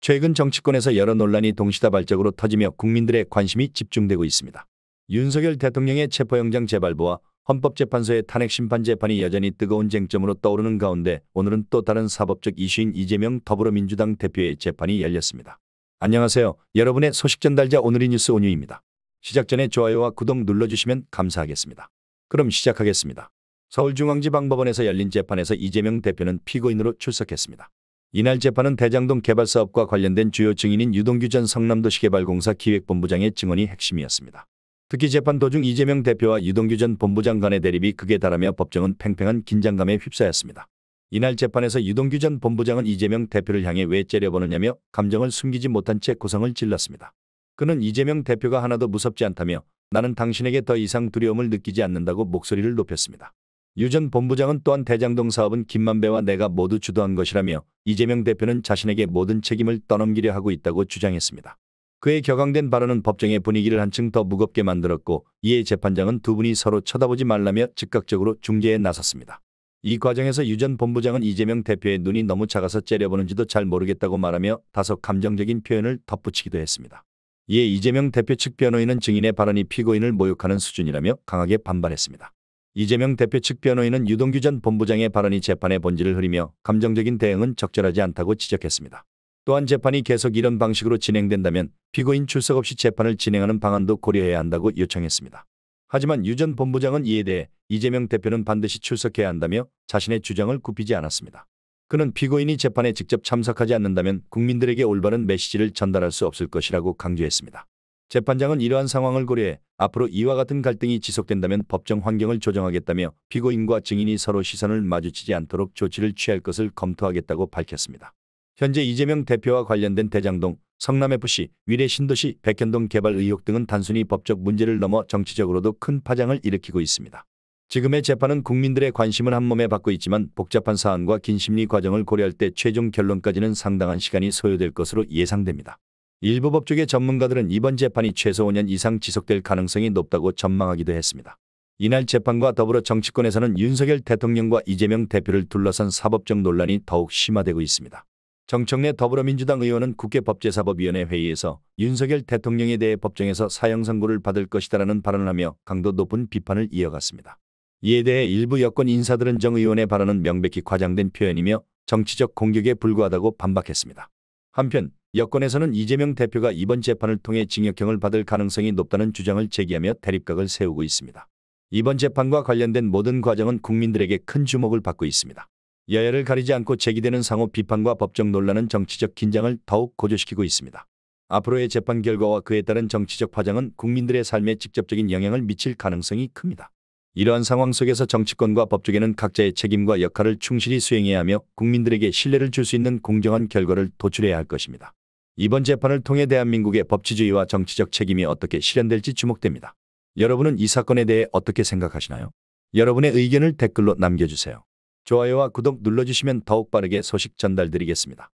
최근 정치권에서 여러 논란이 동시다발적으로 터지며 국민들의 관심이 집중되고 있습니다. 윤석열 대통령의 체포영장 재발부와 헌법재판소의 탄핵심판 재판이 여전히 뜨거운 쟁점으로 떠오르는 가운데 오늘은 또 다른 사법적 이슈인 이재명 더불어민주당 대표의 재판이 열렸습니다. 안녕하세요. 여러분의 소식 전달자 오늘의 뉴스 온유입니다. 시작 전에 좋아요와 구독 눌러주시면 감사하겠습니다. 그럼 시작하겠습니다. 서울중앙지방법원에서 열린 재판에서 이재명 대표는 피고인으로 출석했습니다. 이날 재판은 대장동 개발 사업과 관련된 주요 증인인 유동규 전 성남도시개발공사 기획본부장의 증언이 핵심이었습니다. 특히 재판 도중 이재명 대표와 유동규 전 본부장 간의 대립이 극에 달하며 법정은 팽팽한 긴장감에 휩싸였습니다. 이날 재판에서 유동규 전 본부장은 이재명 대표를 향해 왜 째려보느냐며 감정을 숨기지 못한 채 고성을 질렀습니다. 그는 이재명 대표가 하나도 무섭지 않다며 나는 당신에게 더 이상 두려움을 느끼지 않는다고 목소리를 높였습니다. 유 전 본부장은 또한 대장동 사업은 김만배와 내가 모두 주도한 것이라며 이재명 대표는 자신에게 모든 책임을 떠넘기려 하고 있다고 주장했습니다. 그의 격앙된 발언은 법정의 분위기를 한층 더 무겁게 만들었고 이에 재판장은 두 분이 서로 쳐다보지 말라며 즉각적으로 중재에 나섰습니다. 이 과정에서 유 전 본부장은 이재명 대표의 눈이 너무 작아서 째려보는지도 잘 모르겠다고 말하며 다소 감정적인 표현을 덧붙이기도 했습니다. 이에 이재명 대표 측 변호인은 증인의 발언이 피고인을 모욕하는 수준이라며 강하게 반발했습니다. 이재명 대표 측 변호인은 유동규 전 본부장의 발언이 재판의 본질을 흐리며 감정적인 대응은 적절하지 않다고 지적했습니다. 또한 재판이 계속 이런 방식으로 진행된다면 피고인 출석 없이 재판을 진행하는 방안도 고려해야 한다고 요청했습니다. 하지만 유 전 본부장은 이에 대해 이재명 대표는 반드시 출석해야 한다며 자신의 주장을 굽히지 않았습니다. 그는 피고인이 재판에 직접 참석하지 않는다면 국민들에게 올바른 메시지를 전달할 수 없을 것이라고 강조했습니다. 재판장은 이러한 상황을 고려해 앞으로 이와 같은 갈등이 지속된다면 법정 환경을 조정하겠다며 피고인과 증인이 서로 시선을 마주치지 않도록 조치를 취할 것을 검토하겠다고 밝혔습니다. 현재 이재명 대표와 관련된 대장동, 성남FC, 위례신도시, 백현동 개발 의혹 등은 단순히 법적 문제를 넘어 정치적으로도 큰 파장을 일으키고 있습니다. 지금의 재판은 국민들의 관심을 한몸에 받고 있지만 복잡한 사안과 긴 심리 과정을 고려할 때 최종 결론까지는 상당한 시간이 소요될 것으로 예상됩니다. 일부 법조계 전문가들은 이번 재판이 최소 5년 이상 지속될 가능성이 높다고 전망하기도 했습니다. 이날 재판과 더불어 정치권에서는 윤석열 대통령과 이재명 대표를 둘러싼 사법적 논란이 더욱 심화되고 있습니다. 정청래 더불어민주당 의원은 국회법제사법위원회 회의에서 윤석열 대통령에 대해 법정에서 사형 선고를 받을 것이다라는 발언을 하며 강도 높은 비판을 이어갔습니다. 이에 대해 일부 여권 인사들은 정 의원의 발언은 명백히 과장된 표현이며 정치적 공격에 불과하다고 반박했습니다. 한편 여권에서는 이재명 대표가 이번 재판을 통해 징역형을 받을 가능성이 높다는 주장을 제기하며 대립각을 세우고 있습니다. 이번 재판과 관련된 모든 과정은 국민들에게 큰 주목을 받고 있습니다. 여야를 가리지 않고 제기되는 상호 비판과 법정 논란은 정치적 긴장을 더욱 고조시키고 있습니다. 앞으로의 재판 결과와 그에 따른 정치적 파장은 국민들의 삶에 직접적인 영향을 미칠 가능성이 큽니다. 이러한 상황 속에서 정치권과 법조계는 각자의 책임과 역할을 충실히 수행해야 하며 국민들에게 신뢰를 줄 수 있는 공정한 결과를 도출해야 할 것입니다. 이번 재판을 통해 대한민국의 법치주의와 정치적 책임이 어떻게 실현될지 주목됩니다. 여러분은 이 사건에 대해 어떻게 생각하시나요? 여러분의 의견을 댓글로 남겨주세요. 좋아요와 구독 눌러주시면 더욱 빠르게 소식 전달드리겠습니다.